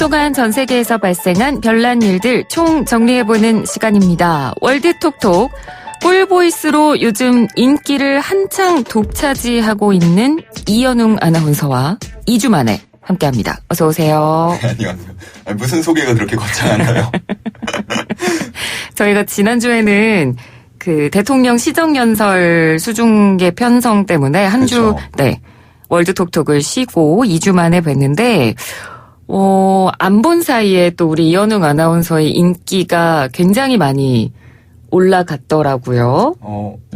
동안 전 세계에서 발생한 별난 일들 총 정리해보는 시간입니다. 월드톡톡. 꿀보이스로 요즘 인기를 한창 독차지하고 있는 이연웅 아나운서와 2주 만에 함께합니다. 어서 오세요. 네, 안녕하세요. 무슨 소개가 그렇게 거창한가요? 저희가 지난주에는 그 대통령 시정연설 수중계 편성 때문에 한 주, 네, 월드톡톡을 쉬고 2주 만에 뵀는데, 안 본 사이에 또 우리 이연웅 아나운서의 인기가 굉장히 많이 올라갔더라고요.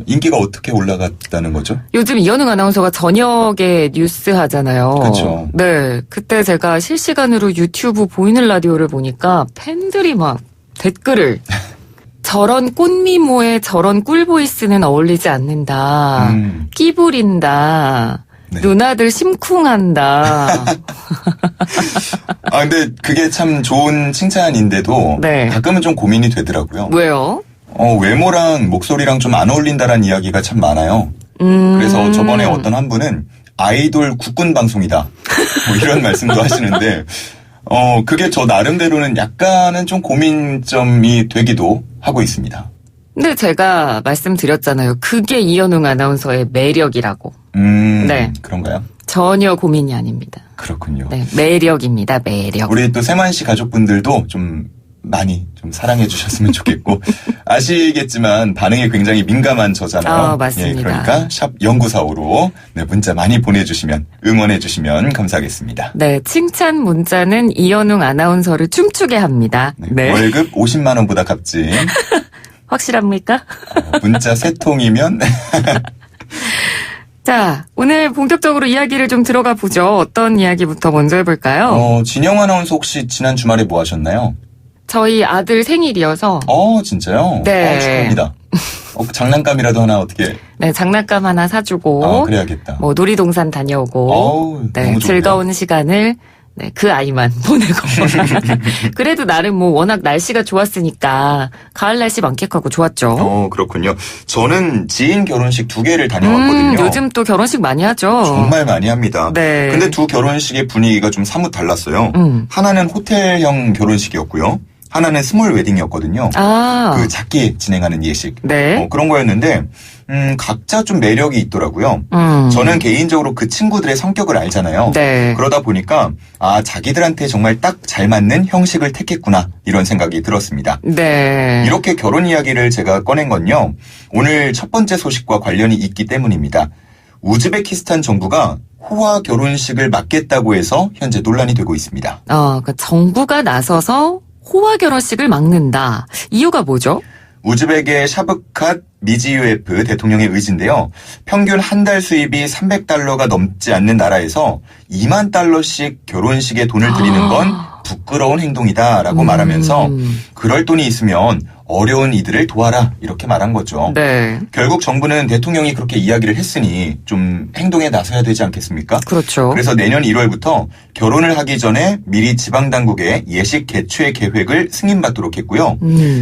인기가 어떻게 올라갔다는 거죠? 요즘 이연웅 아나운서가 저녁에 뉴스 하잖아요. 그렇죠. 네. 그때 제가 실시간으로 유튜브 보이는 라디오를 보니까 팬들이 막 댓글을 저런 꽃미모에 저런 꿀보이스는 어울리지 않는다. 끼부린다. 네. 누나들 심쿵한다. 근데 그게 참 좋은 칭찬인데도 네. 가끔은 좀 고민이 되더라고요. 왜요? 외모랑 목소리랑 좀 안 어울린다라는 이야기가 참 많아요. 그래서 저번에 어떤 한 분은 아이돌 국군 방송이다. 뭐 이런 말씀도 하시는데, 그게 저 나름대로는 약간은 좀 고민점이 되기도 하고 있습니다. 근데 제가 말씀드렸잖아요. 그게 이연웅 아나운서의 매력이라고. 네. 그런가요? 전혀 고민이 아닙니다. 그렇군요. 네, 매력입니다, 매력. 우리 또 세만 씨 가족분들도 좀 많이 좀 사랑해 주셨으면 좋겠고 아시겠지만 반응에 굉장히 민감한 저잖아요. 맞습니다. 예, 그러니까 샵 0945로 네, 문자 많이 보내주시면 응원해 주시면 감사하겠습니다. 네, 칭찬 문자는 이연웅 아나운서를 춤추게 합니다. 네. 월급 50만 원보다 값진. 확실합니까? 문자 3통이면 자, 오늘 본격적으로 이야기를 좀 들어가 보죠. 어떤 이야기부터 먼저 해볼까요? 진영 아나운서 혹시 지난 주말에 뭐 하셨나요? 저희 아들 생일이어서. 진짜요? 네. 축하합니다. 장난감이라도 하나 어떻게. 네, 장난감 하나 사주고. 그래야겠다. 뭐 놀이동산 다녀오고. 네, 너무 즐거운 시간을 네, 그 아이만 보내고. 그래도 나름 뭐 워낙 날씨가 좋았으니까 가을 날씨 만끽하고 좋았죠. 그렇군요. 저는 지인 결혼식 2개를 다녀왔거든요. 요즘 또 결혼식 많이 하죠. 정말 많이 합니다. 네. 근데 두 결혼식의 분위기가 좀 사뭇 달랐어요. 하나는 호텔형 결혼식이었고요. 하나는 스몰 웨딩이었거든요. 그 작게 진행하는 예식. 네. 그런 거였는데, 각자 좀 매력이 있더라고요. 저는 개인적으로 그 친구들의 성격을 알잖아요. 네. 그러다 보니까, 자기들한테 정말 딱 잘 맞는 형식을 택했구나, 이런 생각이 들었습니다. 네. 이렇게 결혼 이야기를 제가 꺼낸 건요, 오늘 첫 번째 소식과 관련이 있기 때문입니다. 우즈베키스탄 정부가 호화 결혼식을 막겠다고 해서 현재 논란이 되고 있습니다. 그러니까 정부가 나서서 호화 결혼식을 막는다. 이유가 뭐죠? 우즈벡의 샤브캇 미지유에프 대통령의 의지인데요. 평균 한 달 수입이 $300가 넘지 않는 나라에서 $20,000씩 결혼식에 돈을 들이는 건 부끄러운 행동이다라고 말하면서 그럴 돈이 있으면 어려운 이들을 도와라 이렇게 말한 거죠. 네. 결국 정부는 대통령이 그렇게 이야기를 했으니 좀 행동에 나서야 되지 않겠습니까? 그렇죠. 그래서 내년 1월부터 결혼을 하기 전에 미리 지방당국에 예식 개최 계획을 승인받도록 했고요.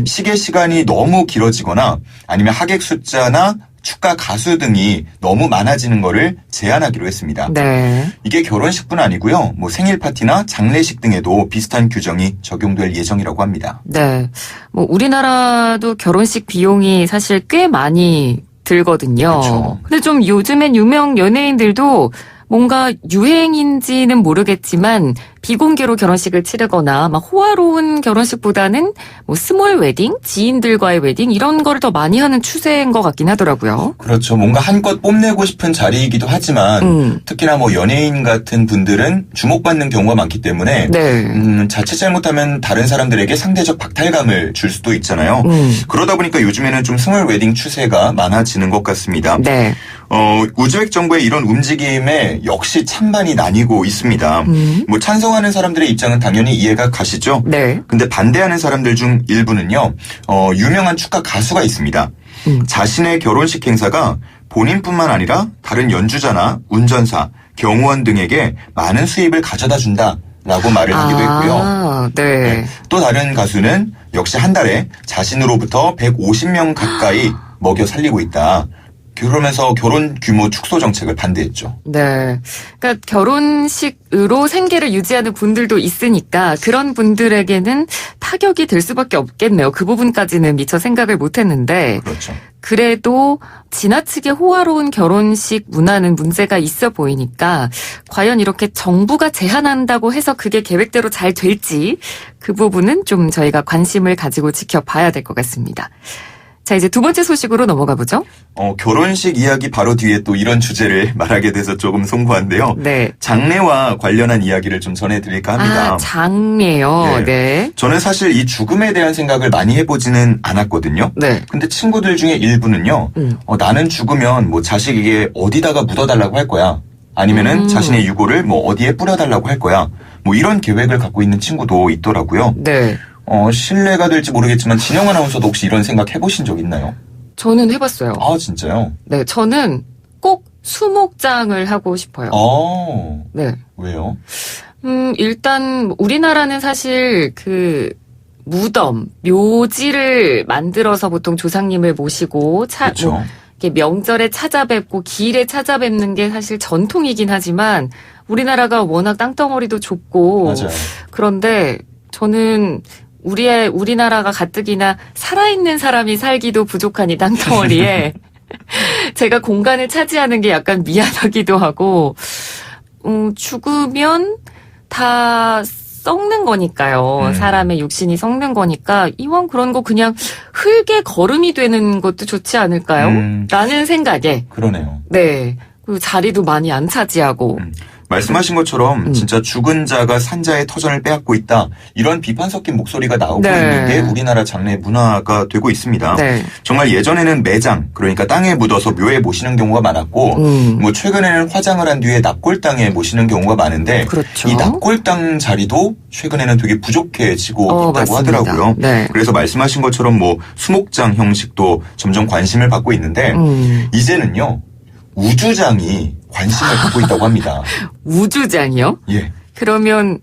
시계 시간이 너무 길어지거나 아니면 하객 숫자나 축가 가수 등이 너무 많아지는 거를 제한하기로 했습니다. 네. 이게 결혼식뿐 아니고요. 뭐 생일 파티나 장례식 등에도 비슷한 규정이 적용될 예정이라고 합니다. 네. 뭐 우리나라도 결혼식 비용이 사실 꽤 많이 들거든요. 그렇죠. 근데 좀 요즘엔 유명 연예인들도 뭔가 유행인지는 모르겠지만 비공개로 결혼식을 치르거나 막 호화로운 결혼식보다는 뭐 스몰 웨딩, 지인들과의 웨딩 이런 거를 더 많이 하는 추세인 것 같긴 하더라고요. 그렇죠. 뭔가 한껏 뽐내고 싶은 자리이기도 하지만 특히나 뭐 연예인 같은 분들은 주목받는 경우가 많기 때문에 네. 자칫 잘못하면 다른 사람들에게 상대적 박탈감을 줄 수도 있잖아요. 그러다 보니까 요즘에는 좀 스몰 웨딩 추세가 많아지는 것 같습니다. 네. 우즈벡 정부의 이런 움직임에 역시 찬반이 나뉘고 있습니다. 뭐 찬성하는 사람들의 입장은 당연히 이해가 가시죠? 네. 근데 반대하는 사람들 중 일부는요, 유명한 축가 가수가 있습니다. 자신의 결혼식 행사가 본인뿐만 아니라 다른 연주자나 운전사, 경호원 등에게 많은 수입을 가져다 준다라고 말을 하기도 했고요. 네. 네. 또 다른 가수는 역시 한 달에 자신으로부터 150명 가까이 먹여 살리고 있다. 그러면서 결혼 규모 축소 정책을 반대했죠. 네. 그러니까 결혼식으로 생계를 유지하는 분들도 있으니까 그런 분들에게는 타격이 될 수밖에 없겠네요. 그 부분까지는 미처 생각을 못 했는데. 그렇죠. 그래도 지나치게 호화로운 결혼식 문화는 문제가 있어 보이니까 과연 이렇게 정부가 제한한다고 해서 그게 계획대로 잘 될지 그 부분은 좀 저희가 관심을 가지고 지켜봐야 될 것 같습니다. 자, 이제 두 번째 소식으로 넘어가 보죠. 결혼식 이야기 바로 뒤에 또 이런 주제를 말하게 돼서 조금 송구한데요. 네. 장례와 관련한 이야기를 좀 전해드릴까 합니다. 아, 장례요. 네. 저는 사실 이 죽음에 대한 생각을 많이 해보지는 않았거든요. 네. 근데 친구들 중에 일부는요. 나는 죽으면 뭐 자식에게 어디다가 묻어달라고 할 거야. 아니면은 자신의 유골을 뭐 어디에 뿌려달라고 할 거야. 뭐 이런 계획을 갖고 있는 친구도 있더라고요. 네. 신뢰가 될지 모르겠지만 진영 아나운서도 혹시 이런 생각 해보신 적 있나요? 저는 해봤어요. 아, 진짜요? 네, 저는 꼭 수목장을 하고 싶어요. 네. 왜요? 일단 우리나라는 사실 그 무덤, 묘지를 만들어서 보통 조상님을 모시고 그렇죠. 이렇게 명절에 찾아뵙고 기일에 찾아뵙는 게 사실 전통이긴 하지만 우리나라가 워낙 땅덩어리도 좁고 맞아요. 그런데 저는 우리나라가 가뜩이나 살아있는 사람이 살기도 부족한 이 땅덩어리에 제가 공간을 차지하는 게 약간 미안하기도 하고, 죽으면 다 썩는 거니까요. 사람의 육신이 썩는 거니까 이왕 그런 거 그냥 흙의 거름이 되는 것도 좋지 않을까요? 라는 생각에. 그러네요. 네. 그 자리도 많이 안 차지하고. 말씀하신 것처럼 진짜 죽은 자가 산자의 터전을 빼앗고 있다. 이런 비판 섞인 목소리가 나오고 있는 게 우리나라 장례 문화가 되고 있습니다. 네. 정말 예전에는 매장, 그러니까 땅에 묻어서 묘에 모시는 경우가 많았고 뭐 최근에는 화장을 한 뒤에 납골 땅에 모시는 경우가 많은데 그렇죠. 이 납골 땅 자리도 최근에는 되게 부족해지고 있다고 맞습니다. 하더라고요. 네. 그래서 말씀하신 것처럼 뭐 수목장 형식도 점점 관심을 받고 있는데 이제는요. 우주장이 관심을 갖고 있다고 합니다. 우주장이요? 예. 그러면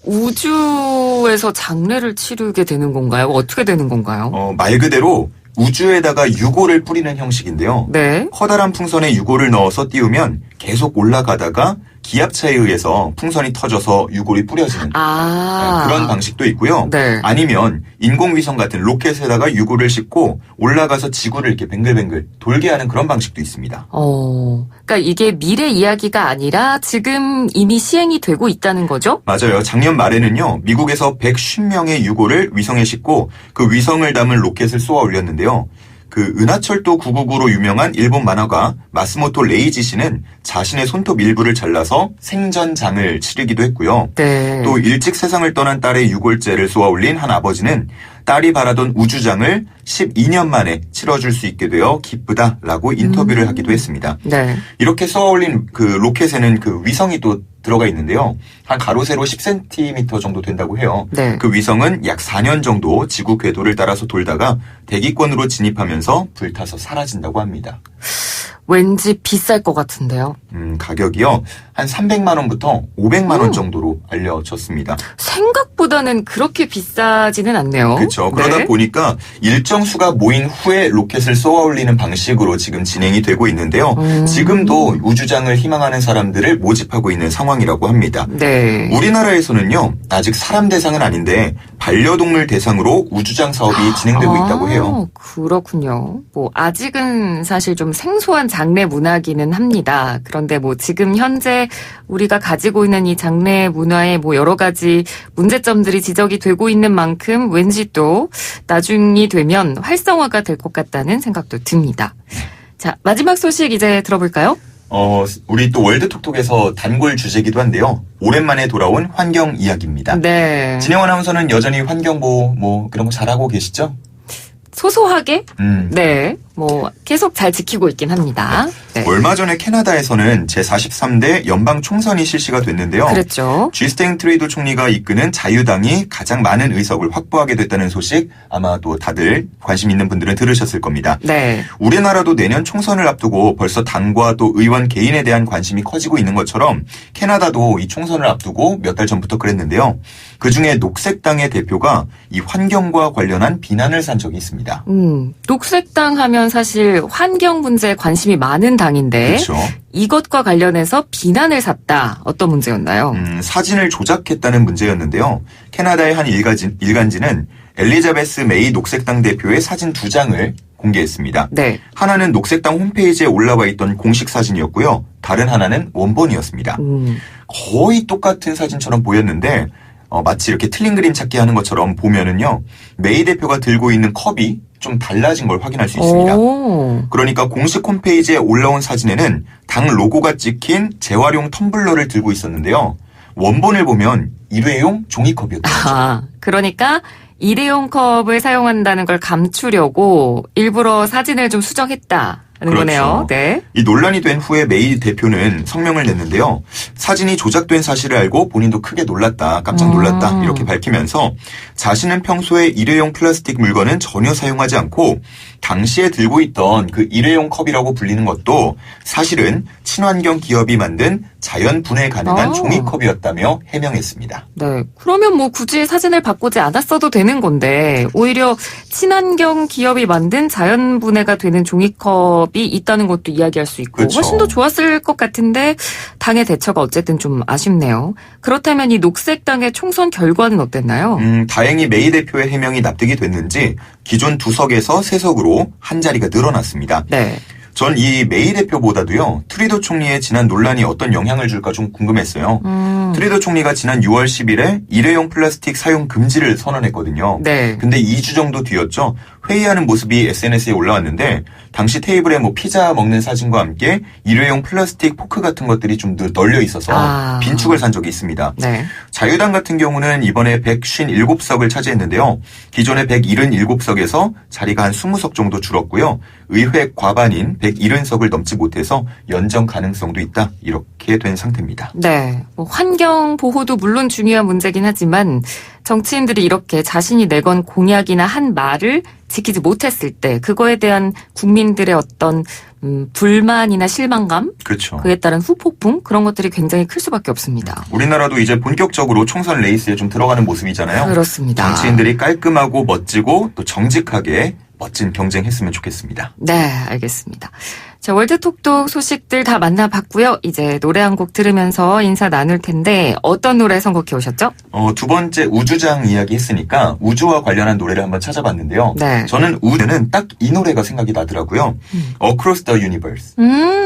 우주에서 장례를 치르게 되는 건가요? 어떻게 되는 건가요? 말 그대로 우주에다가 유골을 뿌리는 형식인데요. 네. 커다란 풍선에 유골을 넣어서 띄우면 계속 올라가다가 기압차에 의해서 풍선이 터져서 유골이 뿌려지는 그런 방식도 있고요. 네. 아니면 인공위성 같은 로켓에다가 유골을 싣고 올라가서 지구를 이렇게 뱅글뱅글 돌게 하는 그런 방식도 있습니다. 그러니까 이게 미래 이야기가 아니라 지금 이미 시행이 되고 있다는 거죠? 맞아요. 작년 말에는요. 미국에서 150명의 유골을 위성에 싣고 그 위성을 담은 로켓을 쏘아 올렸는데요. 그 은하철도 999로 유명한 일본 만화가 마스모토 레이지 씨는 자신의 손톱 일부를 잘라서 생전장을 치르기도 했고요. 네. 또 일찍 세상을 떠난 딸의 유골제를 쏘아 올린 한 아버지는 딸이 바라던 우주장을 12년 만에 치러줄 수 있게 되어 기쁘다라고 인터뷰를 하기도 했습니다. 네. 이렇게 쏘아 올린 그 로켓에는 그 위성이 또 들어가 있는데요. 한 가로 세로 10cm 정도 된다고 해요. 네. 그 위성은 약 4년 정도 지구 궤도를 따라서 돌다가 대기권으로 진입하면서 불타서 사라진다고 합니다. 왠지 비쌀 것 같은데요. 가격이요. 한 300만 원부터 500만 원 정도로 알려졌습니다. 생각보다는 그렇게 비싸지는 않네요. 그렇죠. 그러다 네. 보니까 일정 수가 모인 후에 로켓을 쏘아 올리는 방식으로 지금 진행이 되고 있는데요. 지금도 우주장을 희망하는 사람들을 모집하고 있는 상황이라고 합니다. 네. 우리나라에서는요. 아직 사람 대상은 아닌데 반려동물 대상으로 우주장 사업이 진행되고 있다고 해요. 그렇군요. 뭐 아직은 사실 좀 생소한 장례 문화기는 합니다. 그런데 뭐 지금 현재 우리가 가지고 있는 이 장례 문화에 뭐 여러 가지 문제점들이 지적이 되고 있는 만큼 왠지 또 나중이 되면 활성화가 될 것 같다는 생각도 듭니다. 자, 마지막 소식 이제 들어볼까요? 우리 또 월드톡톡에서 단골 주제기도 한데요. 오랜만에 돌아온 환경 이야기입니다. 네. 진영 아나운서는 여전히 환경보호 뭐 그런 거 잘하고 계시죠? 소소하게? 네. 뭐 계속 잘 지키고 있긴 합니다. 네. 얼마 전에 캐나다에서는 제43대 연방 총선이 실시가 됐는데요. 그랬죠. 주스틴 트루도 총리가 이끄는 자유당이 가장 많은 의석을 확보하게 됐다는 소식 아마도 다들 관심 있는 분들은 들으셨을 겁니다. 네. 우리나라도 내년 총선을 앞두고 벌써 당과 또 의원 개인에 대한 관심이 커지고 있는 것처럼 캐나다도 이 총선을 앞두고 몇 달 전부터 그랬는데요. 그중에 녹색당의 대표가 이 환경과 관련한 비난을 산 적이 있습니다. 있습니다. 녹색당 하면 사실 환경 문제에 관심이 많은 당인데 그렇죠. 이것과 관련해서 비난을 샀다. 어떤 문제였나요? 사진을 조작했다는 문제였는데요. 캐나다의 한 일간지는 엘리자베스 메이 녹색당 대표의 사진 2장을 공개했습니다. 네. 하나는 녹색당 홈페이지에 올라와 있던 공식 사진이었고요. 다른 하나는 원본이었습니다. 거의 똑같은 사진처럼 보였는데 마치 이렇게 틀린 그림 찾기 하는 것처럼 보면은요. 메이 대표가 들고 있는 컵이 좀 달라진 걸 확인할 수 있습니다. 그러니까 공식 홈페이지에 올라온 사진에는 당 로고가 찍힌 재활용 텀블러를 들고 있었는데요. 원본을 보면 일회용 종이컵이었죠. 그러니까 일회용 컵을 사용한다는 걸 감추려고 일부러 사진을 좀 수정했다는 그렇죠. 거네요. 네. 이 논란이 된 후에 메이 대표는 성명을 냈는데요. 사진이 조작된 사실을 알고 본인도 크게 놀랐다, 깜짝 놀랐다 이렇게 밝히면서 자신은 평소에 일회용 플라스틱 물건은 전혀 사용하지 않고 당시에 들고 있던 그 일회용 컵이라고 불리는 것도 사실은 친환경 기업이 만든 자연 분해 가능한 종이컵이었다며 해명했습니다. 네. 그러면 뭐 굳이 사진을 바꾸지 않았어도 되는 건데 오히려 친환경 기업이 만든 자연 분해가 되는 종이컵이 있다는 것도 이야기할 수 있고 그렇죠. 훨씬 더 좋았을 것 같은데 당의 대처가 어쨌든 좀 아쉽네요. 그렇다면 이 녹색당의 총선 결과는 어땠나요? 다행히 메이 대표의 해명이 납득이 됐는지 기존 2석에서 3석으로 한 자리가 늘어났습니다. 네. 전 이 메이 대표보다도요. 트리도 총리의 지난 논란이 어떤 영향을 줄까 좀 궁금했어요. 트리도 총리가 지난 6월 10일에 일회용 플라스틱 사용 금지를 선언했거든요. 네. 근데 2주 정도 뒤였죠. 회의하는 모습이 SNS에 올라왔는데 당시 테이블에 뭐 피자 먹는 사진과 함께 일회용 플라스틱 포크 같은 것들이 좀 널려 있어서 빈축을 산 적이 있습니다. 네. 자유당 같은 경우는 이번에 157석을 차지했는데요. 기존의 177석에서 자리가 한 20석 정도 줄었고요. 의회 과반인 170석을 넘지 못해서 연정 가능성도 있다. 이렇게 된 상태입니다. 네. 뭐 환경 보호도 물론 중요한 문제긴 하지만 정치인들이 이렇게 자신이 내건 공약이나 한 말을 지키지 못했을 때 그거에 대한 국민들의 어떤 불만이나 실망감, 그렇죠. 그에 따른 후폭풍 그런 것들이 굉장히 클 수밖에 없습니다. 우리나라도 이제 본격적으로 총선 레이스에 좀 들어가는 모습이잖아요. 그렇습니다. 정치인들이 깔끔하고 멋지고 또 정직하게 멋진 경쟁했으면 좋겠습니다. 네, 알겠습니다. 자, 월드톡톡 소식들 다 만나봤고요. 이제 노래 한 곡 들으면서 인사 나눌 텐데 어떤 노래 선곡해 오셨죠? 두 번째 우주장 이야기 했으니까 우주와 관련한 노래를 한번 찾아봤는데요. 네. 저는 우주는 딱 이 노래가 생각이 나더라고요. Across the Universe.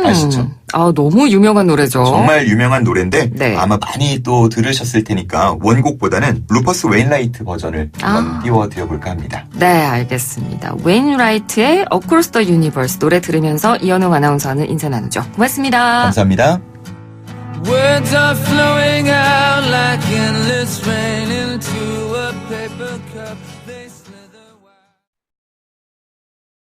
아시죠? 아, 너무 유명한 노래죠. 정말 유명한 노래인데 네. 아마 많이 또 들으셨을 테니까 원곡보다는 루퍼스 웨인라이트 버전을 한번 띄워드려볼까 합니다. 네, 알겠습니다. 웨인라이트의 Across the Universe 노래 들으면서 이현웅 아나운서는 인사 나누죠. 고맙습니다. 감사합니다. Words are flowing out like endless rain into a paper cup.